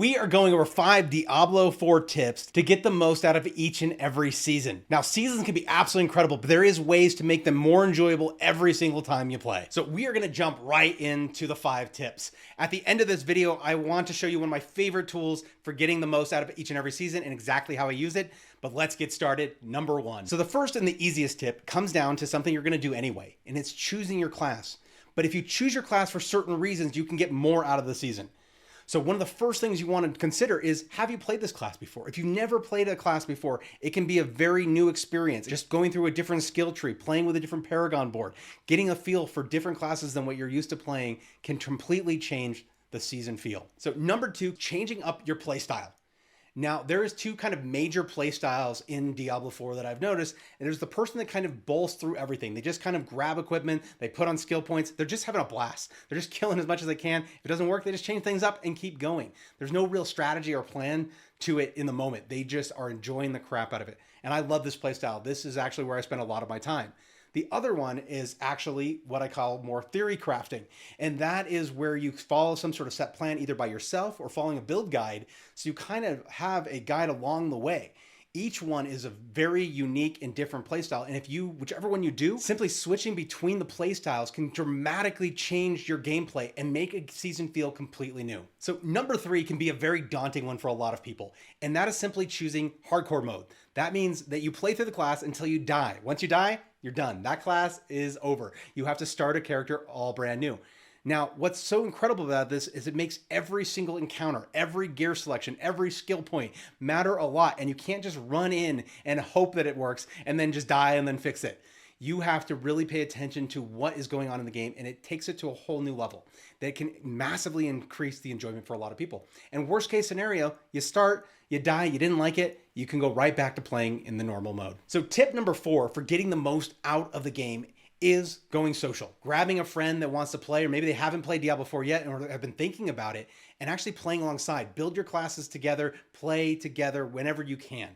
we are going over 5 Diablo IV tips to get the most out of each and every season. Now, seasons can be absolutely incredible, but there is ways to make them more enjoyable every single time you play. So we are gonna jump right into the 5 tips. At the end of this video, I want to show you one of my favorite tools for getting the most out of each and every season and exactly how I use it. But let's get started. Number 1. So the first and the easiest tip comes down to something you're gonna do anyway, and it's choosing your class. But if you choose your class for certain reasons, you can get more out of the season. So one of the first things you want to consider is, have you played this class before? If you've never played a class before, it can be a very new experience. Just going through a different skill tree, playing with a different Paragon board, getting a feel for different classes than what you're used to playing can completely change the season feel. So number 2, changing up your play style. Now, there is 2 kind of major play styles in Diablo IV that I've noticed, and there's the person that kind of bowls through everything. They just kind of grab equipment, they put on skill points, they're just having a blast. They're just killing as much as they can. If it doesn't work, they just change things up and keep going. There's no real strategy or plan to it in the moment. They just are enjoying the crap out of it. And I love this play style. This is actually where I spend a lot of my time. The other one is actually what I call more theory crafting. And that is where you follow some sort of set plan either by yourself or following a build guide. So you kind of have a guide along the way. Each one is a very unique and different playstyle. And whichever one you do, simply switching between the playstyles can dramatically change your gameplay and make a season feel completely new. So number 3 can be a very daunting one for a lot of people. And that is simply choosing hardcore mode. That means that you play through the class until you die. Once you die, you're done. That class is over. You have to start a character all brand new. Now, what's so incredible about this is it makes every single encounter, every gear selection, every skill point matter a lot. And you can't just run in and hope that it works and then just die and then fix it. You have to really pay attention to what is going on in the game, and it takes it to a whole new level that can massively increase the enjoyment for a lot of people. And worst case scenario, you start, you die, you didn't like it, you can go right back to playing in the normal mode. So tip number 4 for getting the most out of the game is going social. Grabbing a friend that wants to play, or maybe they haven't played Diablo IV yet or have been thinking about it, and actually playing alongside. Build your classes together, play together whenever you can.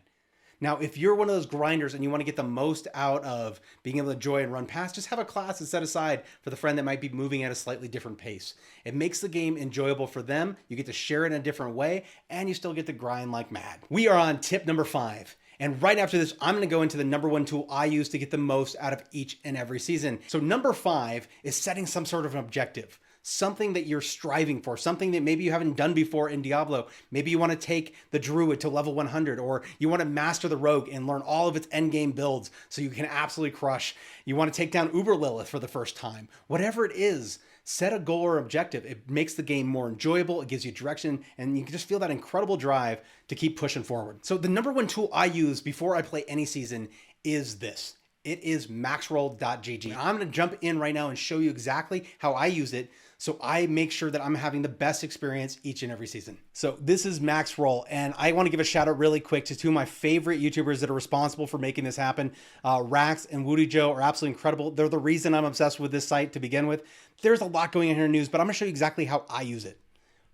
Now, if you're one of those grinders and you want to get the most out of being able to enjoy and run past, just have a class that's set aside for the friend that might be moving at a slightly different pace. It makes the game enjoyable for them. You get to share it in a different way, and you still get to grind like mad. We are on tip number 5. And right after this, I'm going to go into the number 1 tool I use to get the most out of each and every season. So number 5 is setting some sort of an objective. Something that you're striving for, something that maybe you haven't done before in Diablo. Maybe you want to take the Druid to level 100, or you want to master the Rogue and learn all of its endgame builds so you can absolutely crush. You want to take down Uber Lilith for the first time. Whatever it is, set a goal or objective. It makes the game more enjoyable, it gives you direction, and you can just feel that incredible drive to keep pushing forward. So the number 1 tool I use before I play any season is this. It is maxroll.gg. I'm going to jump in right now and show you exactly how I use it so I make sure that I'm having the best experience each and every season. So this is Maxroll, and I want to give a shout out really quick to 2 of my favorite YouTubers that are responsible for making this happen. Raxx and Wudi are absolutely incredible. They're the reason I'm obsessed with this site to begin with. There's a lot going on here in news, but I'm going to show you exactly how I use it.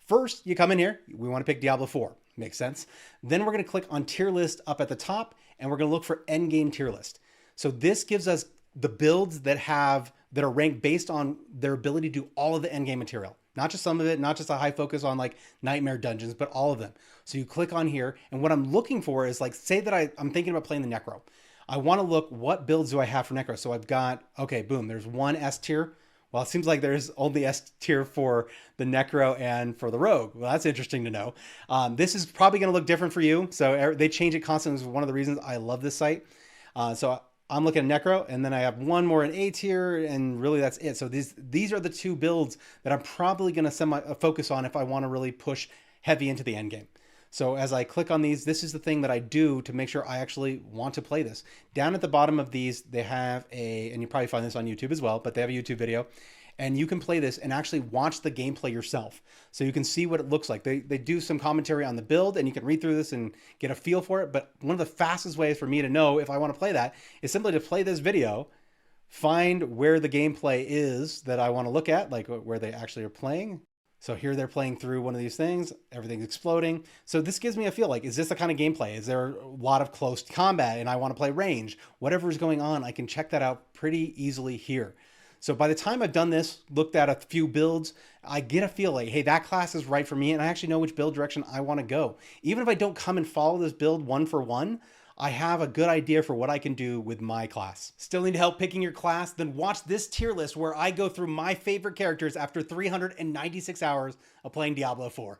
First, you come in here, we want to pick Diablo IV. Makes sense. Then we're going to click on tier list up at the top, and we're going to look for endgame tier list. So this gives us the builds that are ranked based on their ability to do all of the endgame material. Not just some of it, not just a high focus on like nightmare dungeons, but all of them. So you click on here, and what I'm looking for is, like, say that I'm thinking about playing the Necro. I want to look, what builds do I have for Necro? So I've got, okay, boom, there's 1 S tier. Well, it seems like there's only S tier for the Necro and for the Rogue. Well, that's interesting to know. This is probably going to look different for you. So they change it constantly. This is one of the reasons I love this site. So I'm looking at Necro, and then I have 1 more in A tier, and really that's it. So these are the 2 builds that I'm probably going to send my focus on if I want to really push heavy into the end game. So as I click on these, this is the thing that I do to make sure I actually want to play this. Down at the bottom of these, they have and you probably find this on YouTube as well, but they have a YouTube video. And you can play this and actually watch the gameplay yourself. So you can see what it looks like. They do some commentary on the build, and you can read through this and get a feel for it. But one of the fastest ways for me to know if I want to play that is simply to play this video, find where the gameplay is that I want to look at, like where they actually are playing. So here they're playing through one of these things, everything's exploding. So this gives me a feel like, is this the kind of gameplay? Is there a lot of close combat and I want to play range? Whatever is going on, I can check that out pretty easily here. So by the time I've done this, looked at a few builds, I get a feel like, hey, that class is right for me, and I actually know which build direction I want to go. Even if I don't come and follow this build one for one, I have a good idea for what I can do with my class. Still need help picking your class? Then watch this tier list where I go through my favorite characters after 396 hours of playing Diablo 4.